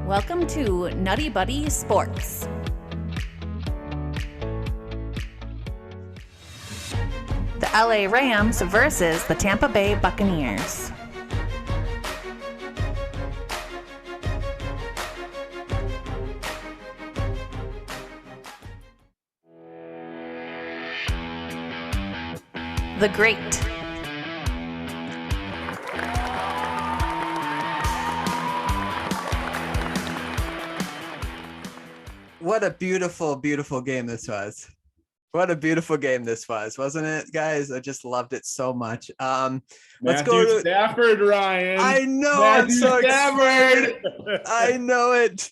Welcome to Nutty Buddy Sports. The LA Rams versus the Tampa Bay Buccaneers. The Great. What a beautiful, beautiful game this was. What a beautiful game this was, wasn't it, guys? I just loved it so much. Let's go to Stafford, Ryan. I know. I'm so excited. I know it.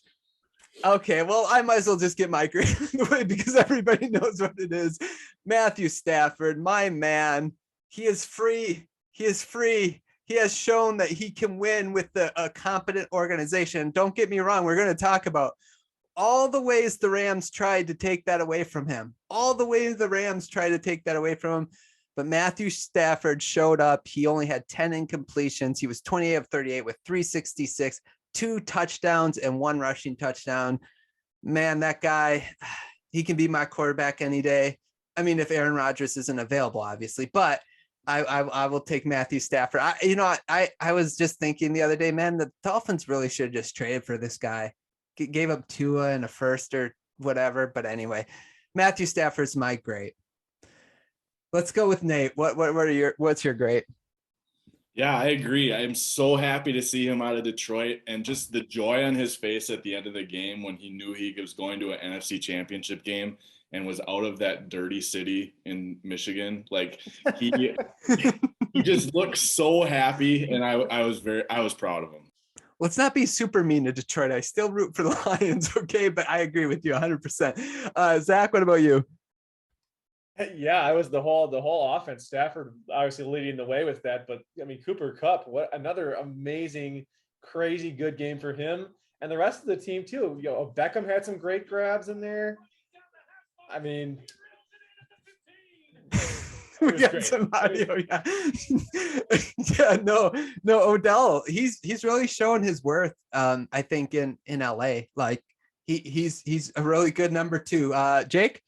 Okay, well, I might as well just get my grade in the way because everybody knows what it is. Matthew Stafford, my man, he is free. He is free. He has shown that he can win with a competent organization. Don't get me wrong. We're going to talk about all the ways the Rams tried to take that away from him. All the ways the Rams tried to take that away from him. But Matthew Stafford showed up. He only had 10 incompletions. He was 28 of 38 with 366, 2 touchdowns and 1 rushing touchdown. Man, that guy, he can be my quarterback any day. I mean, if Aaron Rodgers isn't available, obviously, but I will take Matthew Stafford. I was just thinking the other day, man, the Dolphins really should have just traded for this guy. Gave up Tua and a first or whatever. But anyway, Matthew Stafford's my great. Let's go with Nate. What's your great? Yeah, I agree. I'm so happy to see him out of Detroit and just the joy on his face at the end of the game when he knew he was going to an NFC championship game and was out of that dirty city in Michigan. Like he just looked so happy, and I was proud of him. Let's not be super mean to Detroit. I still root for the Lions, okay? But I agree with you 100%. Zach, what about you? Yeah, I was the whole offense. Stafford obviously leading the way with that, but I mean Cooper Kupp, what another amazing, crazy good game for him, and the rest of the team too. You know, Beckham had some great grabs in there. I mean, we got great. Some audio, yeah. Yeah, no, Odell, he's really showing his worth. I think in LA, like he's a really good number 2. Jake.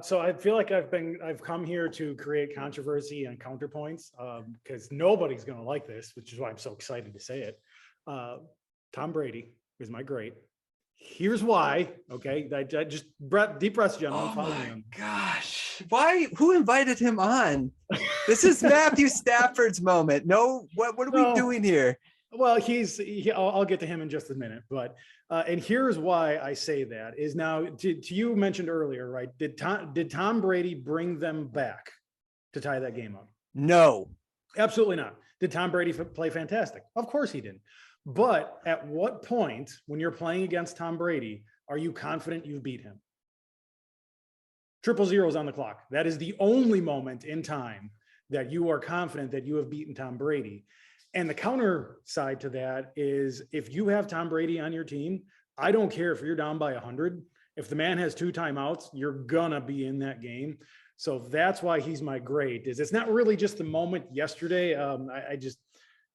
So I feel like I've come here to create controversy and counterpoints because nobody's going to like this, which is why I'm so excited to say it. Tom Brady is my great. Here's why. Okay, I just deep breaths, gentlemen. Oh my gosh! Why? Who invited him on? This is Matthew Stafford's moment. No, what are we doing here? Well, I'll get to him in just a minute, but and here's why I say that is now to you mentioned earlier, right? Did Tom Brady bring them back to tie that game up? No, absolutely not. Did Tom Brady play fantastic? Of course he didn't. But at what point, when you're playing against Tom Brady, are you confident you've beat him? 000 is on the clock. That is the only moment in time that you are confident that you have beaten Tom Brady. And the counter side to that is if you have Tom Brady on your team, I don't care if you're down by 100. If the man has 2 timeouts, you're gonna be in that game. So that's why he's my great. It's not really just the moment yesterday.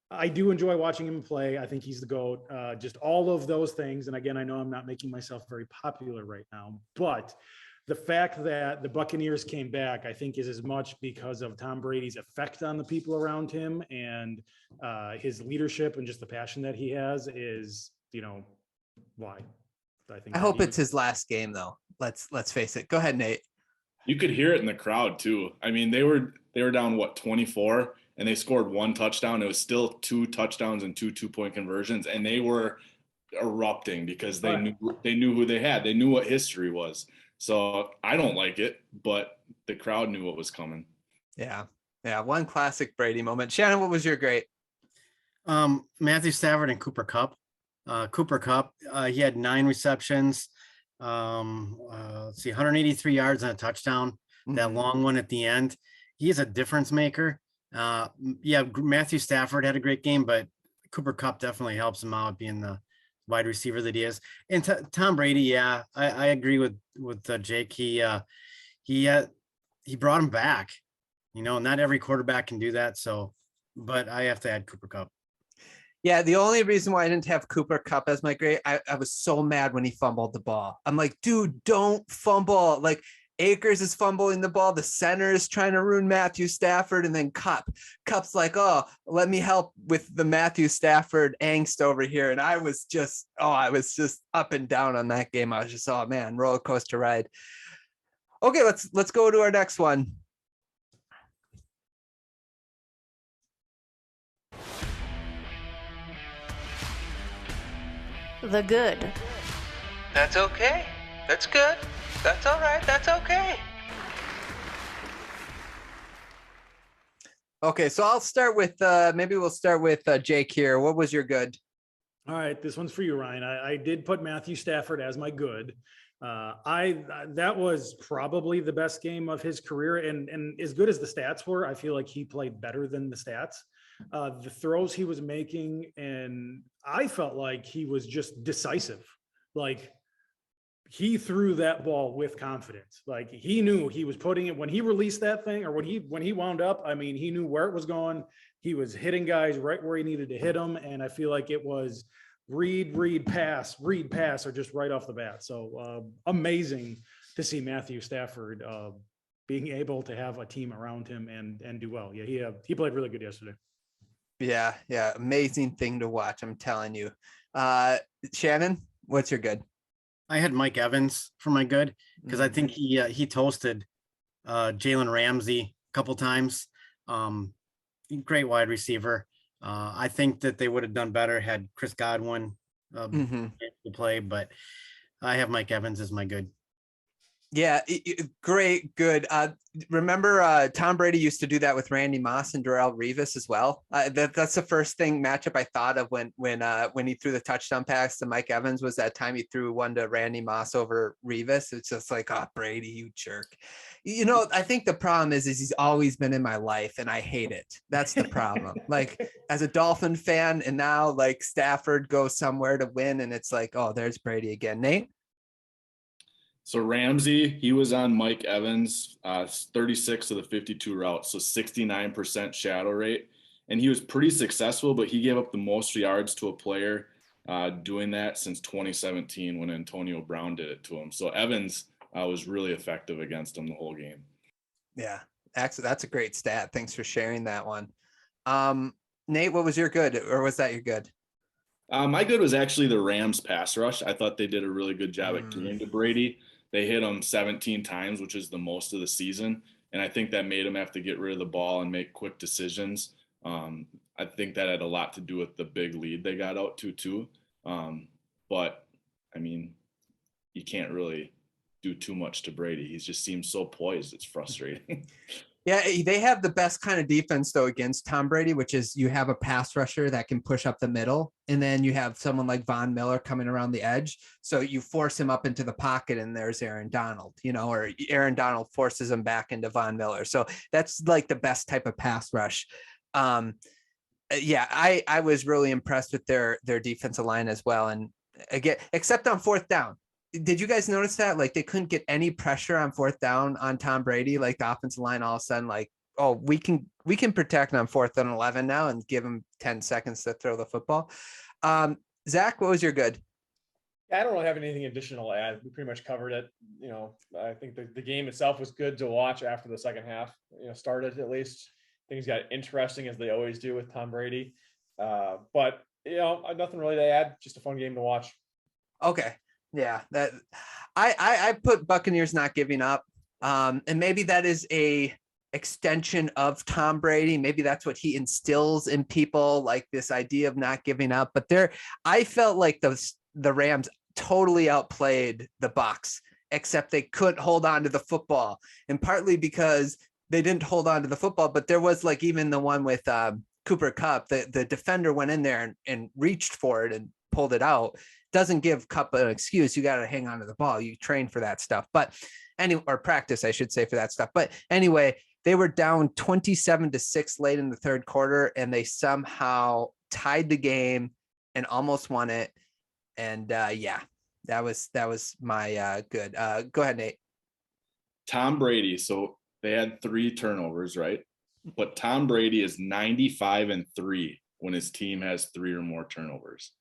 I do enjoy watching him play. I think he's the GOAT. Just all of those things. And again, I know I'm not making myself very popular right now, but the fact that the Buccaneers came back, I think is as much because of Tom Brady's effect on the people around him and his leadership and just the passion that he has is, why. I hope it's his last game though. Let's face it. Go ahead, Nate. You could hear it in the crowd too. I mean, they were down 24 and they scored 1 touchdown. It was still 2 touchdowns and 2 2-point conversions, and they were erupting because they knew who they had. They knew what history was. So I don't like it, but the crowd knew what was coming. Yeah. One classic Brady moment. Shannon, what was your great? Matthew Stafford and Cooper Kupp. Cooper Kupp, he had 9 receptions. 183 yards and a touchdown. Mm-hmm. That long one at the end. He's a difference maker. Matthew Stafford had a great game, but Cooper Kupp definitely helps him out being the wide receiver that he is. And Tom Brady, I agree with Jake. He brought him back. Not every quarterback can do that. So, but I have to add Cooper Kupp. Yeah, the only reason why I didn't have Cooper Cup as my grade, I was so mad when he fumbled the ball. I'm like, dude, don't fumble. Like Akers is fumbling the ball. The center is trying to ruin Matthew Stafford, and then Cup's like, oh, let me help with the Matthew Stafford angst over here. And I was just up and down on that game. I was just, oh man, roller coaster ride. Okay, let's go to our next one. The good. That's okay. That's good. That's all right. That's okay. Okay, so I'll start with maybe we'll start with Jake here. What was your good? All right, this one's for you, Ryan. I did put Matthew Stafford as my good. That was probably the best game of his career, and as good as the stats were, I feel like he played better than the stats. The throws he was making, and I felt like he was just decisive. Like he threw that ball with confidence. Like he knew he was putting it when he released that thing, or when he wound up. I mean, he knew where it was going. He was hitting guys right where he needed to hit them, and I feel like it was read, pass, or just right off the bat. So amazing to see Matthew Stafford being able to have a team around him and do well. Yeah, he played really good yesterday. Yeah, amazing thing to watch. I'm telling you. Shannon, what's your good? I had Mike Evans for my good because I think he toasted Jalen Ramsey a couple times. Great wide receiver. I think that they would have done better had Chris Godwin to play, but I have Mike Evans as my good. Yeah, great, good. Remember Tom Brady used to do that with Randy Moss and Darrelle Revis as well. That's the first matchup I thought of when he threw the touchdown pass to Mike Evans was that time he threw one to Randy Moss over Revis. It's just like, oh, Brady, you jerk. You know, I think the problem is he's always been in my life and I hate it. That's the problem. Like as a Dolphin fan, and now like Stafford goes somewhere to win and it's like, oh, there's Brady again. Nate? So Ramsey, he was on Mike Evans, 36 of the 52 routes, so 69% shadow rate. And he was pretty successful, but he gave up the most yards to a player doing that since 2017 when Antonio Brown did it to him. So Evans was really effective against him the whole game. Yeah, actually, that's a great stat. Thanks for sharing that one. Nate, what was your good, or was that your good? My good was actually the Rams pass rush. I thought they did a really good job at getting to Brady. They hit him 17 times, which is the most of the season. And I think that made him have to get rid of the ball and make quick decisions. I think that had a lot to do with the big lead they got out to too. But I mean, you can't really do too much to Brady. He just seems so poised. It's frustrating. Yeah, they have the best kind of defense though against Tom Brady, which is you have a pass rusher that can push up the middle, and then you have someone like Von Miller coming around the edge. So you force him up into the pocket, and there's Aaron Donald, or Aaron Donald forces him back into Von Miller. So that's like the best type of pass rush. Yeah, I was really impressed with their defensive line as well. And again, except on fourth down. Did you guys notice that? Like they couldn't get any pressure on fourth down on Tom Brady. Like the offensive line all of a sudden, like, oh, we can protect on 4th and 11 now and give him 10 seconds to throw the football. Zach, what was your good? I don't really have anything additional to add. We pretty much covered it. I think the game itself was good to watch after the second half, started at least. Things got interesting as they always do with Tom Brady. But nothing really to add. Just a fun game to watch. Okay. Yeah, that I put Buccaneers not giving up. And maybe that is a extension of Tom Brady. Maybe that's what he instills in people, like this idea of not giving up. But I felt like the Rams totally outplayed the Bucs, except they couldn't hold on to the football. And partly because they didn't hold on to the football, but there was like even the one with Cooper Kupp, the defender went in there and reached for it and pulled it out. Doesn't give Kupp an excuse. You got to hang on to the ball. You train for that stuff, or practice, I should say, for that stuff. But anyway, they were down 27-6 late in the third quarter, and they somehow tied the game and almost won it. And yeah, that was my good. Go ahead, Nate. Tom Brady. So they had 3 turnovers, right? But Tom Brady is 95-3 when his team has 3 or more turnovers.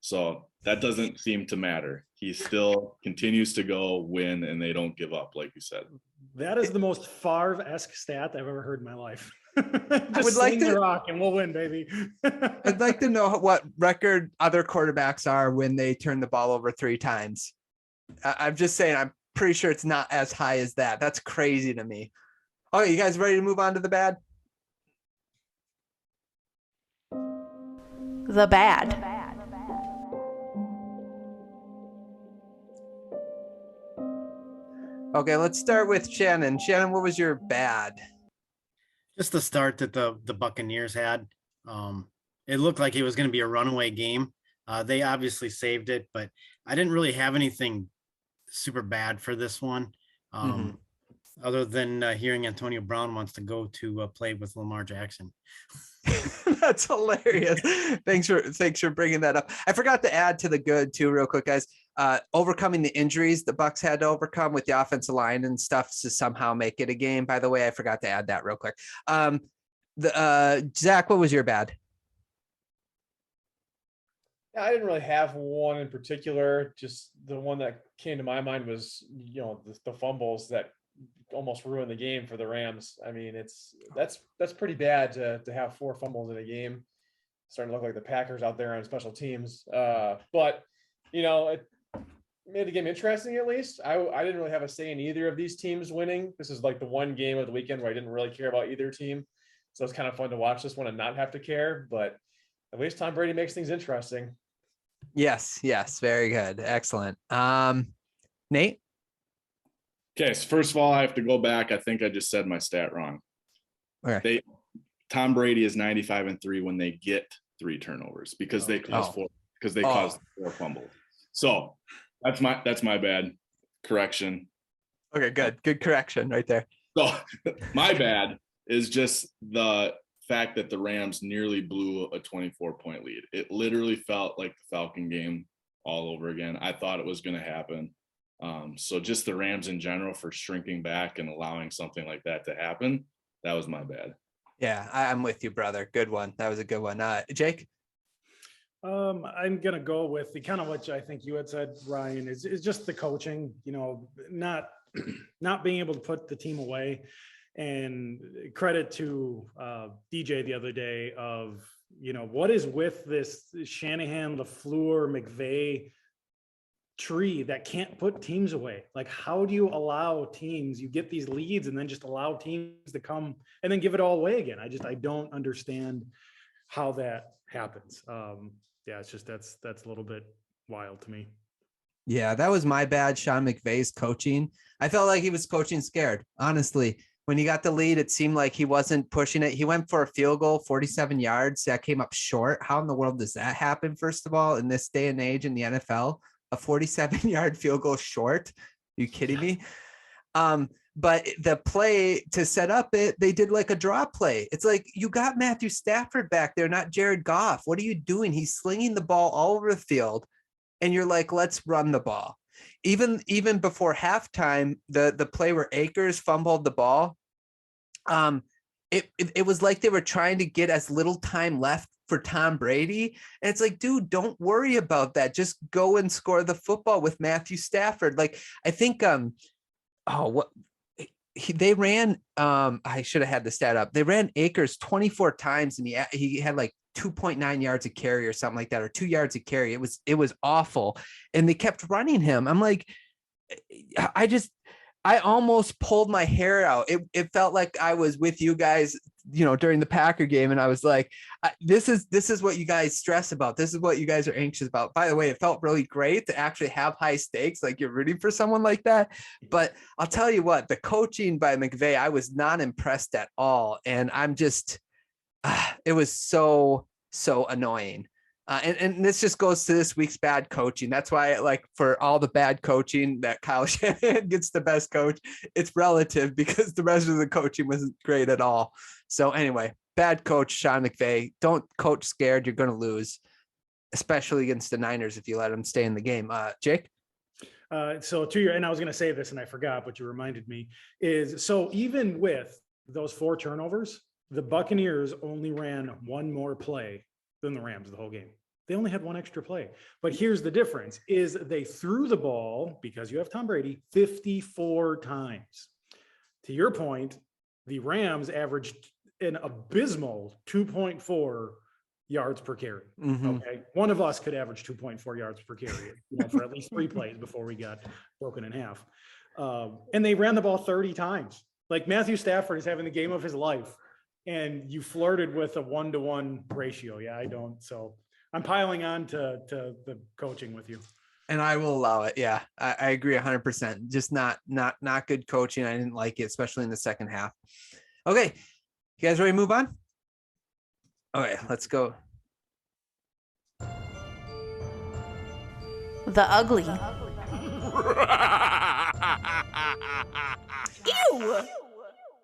So that doesn't seem to matter. He still continues to go win, and they don't give up, like you said. That is the most Favre-esque stat I've ever heard in my life. I would Just like sling the to- rock and we'll win, baby. I'd like to know what record other quarterbacks are when they turn the ball over 3 times. I'm just saying, I'm pretty sure it's not as high as that. That's crazy to me. Okay, you guys ready to move on to the bad? The bad. Okay, let's start with Shannon. Shannon, what was your bad? Just the start that the Buccaneers had. It looked like it was going to be a runaway game. They obviously saved it, but I didn't really have anything super bad for this one. Other than hearing Antonio Brown wants to go to play with Lamar Jackson. That's hilarious. Thanks for bringing that up. I forgot to add to the good too, real quick, guys. Overcoming the injuries the Bucs had to overcome with the offensive line and stuff to somehow make it a game. By the way, I forgot to add that real quick. Zach, what was your bad? I didn't really have one in particular. Just the one that came to my mind was, the fumbles that almost ruined the game for the Rams. I mean, that's pretty bad to have 4 fumbles in a game. Starting to look like the Packers out there on special teams. But it made the game interesting at least. I didn't really have a say in either of these teams winning. This is like the one game of the weekend where I didn't really care about either team. So it's kind of fun to watch this one and not have to care. But at least Tom Brady makes things interesting. Yes, very good. Excellent. Nate? Okay, so first of all, I have to go back. I think I just said my stat wrong. Okay. Tom Brady is 95-3 when they get 3 turnovers because they caused 4 fumbles. So that's my bad correction. Okay, good correction right there. So my bad is just the fact that the Rams nearly blew a 24-point lead. It literally felt like the Falcon game all over again. I thought it was going to happen. So just the Rams in general for shrinking back and allowing something like that to happen. That was my bad. Yeah, I'm with you, brother. Good one. That was a good one. Jake? I'm gonna go with the kind of what I think you had said, Ryan, is just the coaching, not being able to put the team away. And credit to DJ the other day of, what is with this Shanahan, LaFleur, McVay tree that can't put teams away? Like, how do you allow teams, you get these leads and then just allow teams to come and then give it all away again? I don't understand how that happens. It's just, that's a little bit wild to me. Yeah, that was my bad. Sean McVay's coaching. I felt like he was coaching scared. Honestly, when he got the lead, it seemed like he wasn't pushing it. He went for a field goal, 47 yards. That came up short. How in the world does that happen, first of all, in this day and age in the NFL? A 47-yard field goal short? Are you kidding me? But the play to set up it, they did like a draw play. It's like, you got Matthew Stafford back there, not Jared Goff. What are you doing? He's slinging the ball all over the field. And you're like, let's run the ball. Even before halftime, the play where Akers fumbled the ball, it was like they were trying to get as little time left for Tom Brady. And it's like, dude, don't worry about that. Just go and score the football with Matthew Stafford. Like, I think, they ran, I should have had the stat up. They ran Akers 24 times and he had like 2.9 yards a carry or something like that, or 2 yards a carry. It was awful. And they kept running him. I'm like, I almost pulled my hair out. It felt like I was with you guys, during the Packer game. And I was like, this is what you guys stress about. This is what you guys are anxious about. By the way, it felt really great to actually have high stakes. Like, you're rooting for someone like that. But I'll tell you what, the coaching by McVay, I was not impressed at all. And I'm just, it was so annoying. And this just goes to this week's bad coaching. That's why, like, for all the bad coaching, that Kyle Shanahan gets the best coach. It's relative because the rest of the coaching wasn't great at all. So anyway, bad coach, Sean McVay. Don't coach scared. You're going to lose, especially against the Niners if you let them stay in the game. Jake? So to your, and I was going to say this and I forgot, but you reminded me, is so even with those 4 turnovers, The Buccaneers only ran one more play than the Rams the whole game. They only had one extra play. But here's the difference is they threw the ball, because you have Tom Brady, 54 times. To your point, the Rams averaged an abysmal 2.4 yards per carry. Okay. One of us could average 2.4 yards per carry, for at least 3 plays before we got broken in half. And they ran the ball 30 times. Like Matthew Stafford is having the game of his life. And you flirted with a 1-to-1 ratio. Yeah, I don't. So I'm piling on to the coaching with you. And I will allow it. Yeah, I agree 100%. Just not good coaching. I didn't like it, especially in the second half. Okay. You guys ready to move on? Okay, let's go. The ugly. Ew.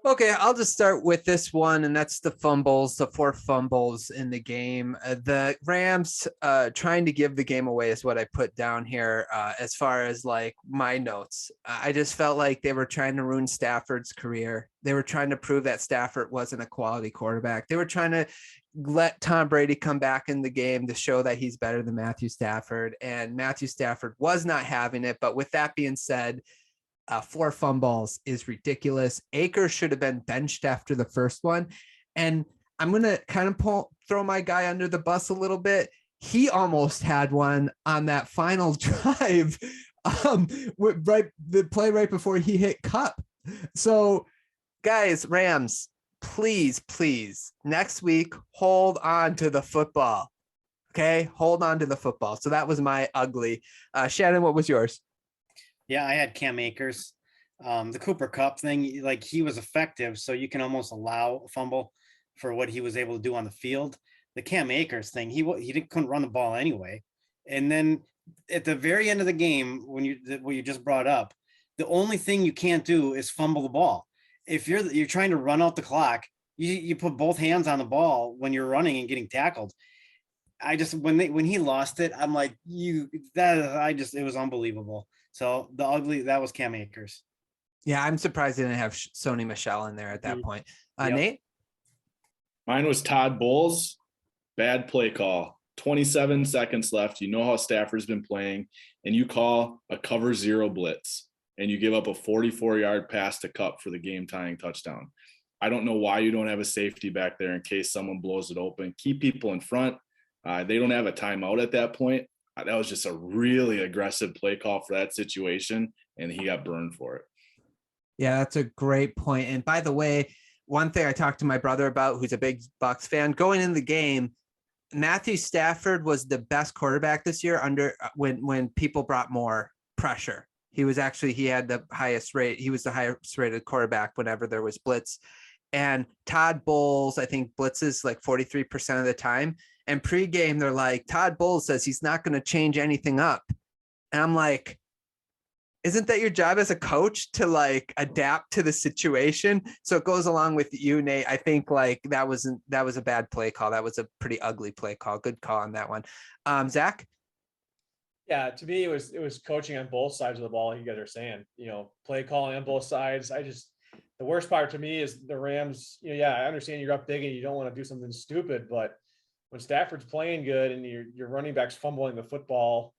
Okay, I'll just start with this one, and that's the fumbles, the 4 fumbles in the game. The Rams trying to give the game away is what I put down here as far as like my notes. I just felt like they were trying to ruin Stafford's career. They were trying to prove that Stafford wasn't a quality quarterback. They were trying to let Tom Brady come back in the game to show that he's better than Matthew Stafford, and Matthew Stafford was not having it. But with that being said, 4 fumbles is ridiculous. Akers should have been benched after the first one. And I'm going to kind of throw my guy under the bus a little bit. He almost had one on that final drive, the play right before he hit Cup. So guys, Rams, please, next week, hold on to the football. Okay. Hold on to the football. So that was my ugly. Shannon, what was yours? Yeah, I had Cam Akers. The Cooper Kupp thing, like he was effective, so you can almost allow a fumble for what he was able to do on the field. The Cam Akers thing, couldn't run the ball anyway. And then at the very end of the game, what you just brought up, the only thing you can't do is fumble the ball. If you're trying to run out the clock, you put both hands on the ball when you're running and getting tackled. When he lost it, I'm like, it was unbelievable. So that was Cam Akers. Yeah, I'm surprised they didn't have Sony Michel in there at that point. Yep. Nate? Mine was Todd Bowles. Bad play call. 27 seconds left. You know how Stafford's been playing, and you call a cover 0 blitz, and you give up a 44-yard pass to Kupp for the game-tying touchdown. I don't know why you don't have a safety back there in case someone blows it open. Keep people in front. They don't have a timeout at that point. That was just a really aggressive play call for that situation, and he got burned for it. Yeah, that's a great point. And by the way, one thing I talked to my brother about, who's a big Bucs fan, going in the game, Matthew Stafford was the best quarterback this year when people brought more pressure. He had the highest rate. He was the highest rated quarterback whenever there was blitz. And Todd Bowles, I think blitzes like 43% of the time. And pregame, they're like, Todd Bowles says he's not going to change anything up. And I'm like, isn't that your job as a coach to like adapt to the situation? So it goes along with you, Nate. I think like that was a bad play call. That was a pretty ugly play call. Good call on that one. Zach? Yeah, to me, it was coaching on both sides of the ball. You guys are saying, play calling on both sides. The worst part to me is the Rams. I understand you're up big and you don't want to do something stupid, but when Stafford's playing good and your running back's fumbling the football,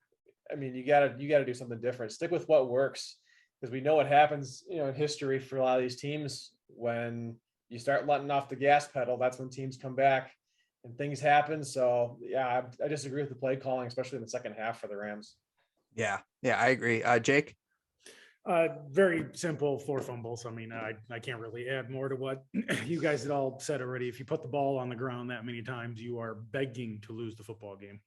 I mean, you gotta do something different. Stick with what works, because we know what happens, in history for a lot of these teams. When you start letting off the gas pedal, that's when teams come back and things happen. So yeah, I disagree with the play calling, especially in the second half for the Rams. Yeah, I agree. Jake? Very simple, 4 fumbles. I mean, I can't really add more to what you guys had all said already. If you put the ball on the ground that many times, you are begging to lose the football game.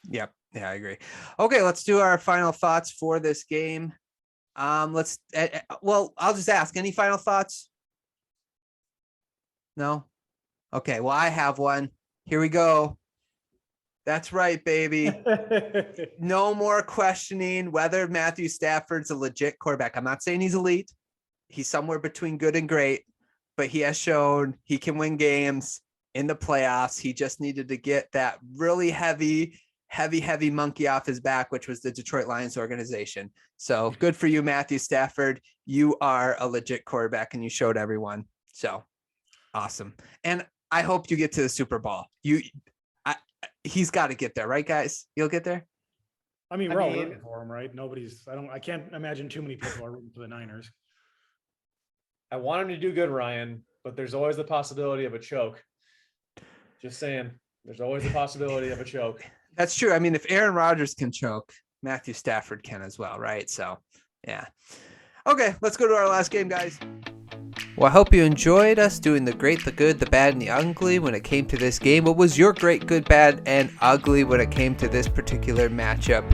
Yep. Yeah, I agree. Okay, let's do our final thoughts for this game. I'll just ask, any final thoughts? No? Okay, well, I have one. Here we go. That's right, baby. No more questioning whether Matthew Stafford's a legit quarterback. I'm not saying he's elite. He's somewhere between good and great, but he has shown he can win games in the playoffs. He just needed to get that really heavy monkey off his back, which was the Detroit Lions organization. So good for you, Matthew Stafford. You are a legit quarterback and you showed everyone. So Awesome. And I hope you get to the Super Bowl. He's got to get there, right, guys? You'll get there. I mean, we're all rooting for him, right? I can't imagine too many people are rooting for the Niners. I want him to do good, Ryan, but there's always the possibility of a choke. Just saying, there's always the possibility of a choke. That's true. I mean, if Aaron Rodgers can choke, Matthew Stafford can as well, right? So, yeah. Okay, let's go to our last game, guys. Well, I hope you enjoyed us doing the great, the good, the bad, and the ugly when it came to this game. What was your great, good, bad, and ugly when it came to this particular matchup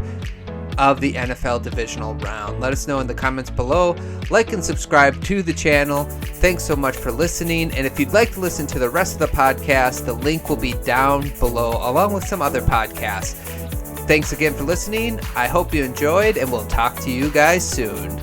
of the NFL divisional round? Let us know in the comments below. Like and subscribe to the channel. Thanks so much for listening. And if you'd like to listen to the rest of the podcast, the link will be down below along with some other podcasts. Thanks again for listening. I hope you enjoyed, and we'll talk to you guys soon.